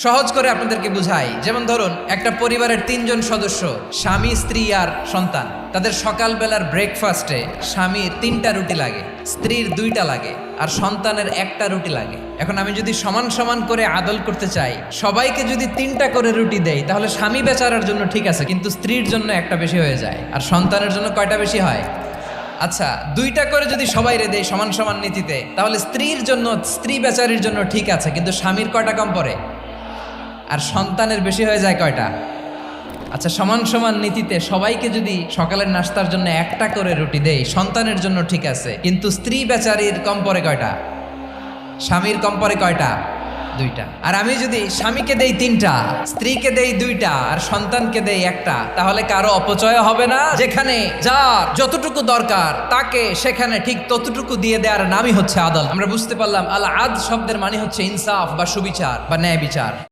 সহজ করে আপনাদেরকে বুঝাই। যেমন ধরুন, একটা পরিবারের 3 জন সদস্য, স্বামী, স্ত্রী আর সন্তান। তাদের সকালবেলার ব্রেকফাস্টে স্বামীর 3টা রুটি লাগে, স্ত্রীর 2টা লাগে, আর সন্তানের 1টা রুটি লাগে। এখন আমি যদি সমান সমান করে আদল করতে চাই, সবাইকে যদি 3টা করে রুটি দেই, তাহলে স্বামী বেচারার জন্য ঠিক আছে, কিন্তু স্ত্রীর জন্য 1টা বেশি হয়ে যায়। আর সন্তানের জন্য কয়টা বেশি হয়? আচ্ছা, 2টা করে যদি সবাই রে দেয় সমান সমান নীতিতে, তাহলে স্ত্রীর জন্য, স্ত্রী বেচারির জন্য ঠিক আছে, কিন্তু স্বামীর কয়টা কম পড়ে? আর সন্তানের বেশি হয়ে যায় কয়টা? আচ্ছা, সমান সমান নীতিতে সবাইকে যদি সকালের নাস্তার জন্য 1টা করে রুটি দেই, সন্তানের জন্য ঠিক আছে, কিন্তু স্ত্রী বেচারির কম পড়ে কয়টা? স্বামীর কম পড়ে কয়টা? 2টা। আর আমি যদি স্বামীকে দেই 3টা, স্ত্রীকে দেই 2টা, আর সন্তানকে দেই 1টা, তাহলে কারো অপচয় হবে না। যেখানে যার যতটুকু দরকার তাকে সেখানে ঠিক ততটুকু দিয়ে দেওয়ার নামই হচ্ছে আদল। আমরা বুঝতে পারলাম আল আদ শব্দের মানে হচ্ছে ইনসাফ বা সুবিচার বা ন্যায় বিচার।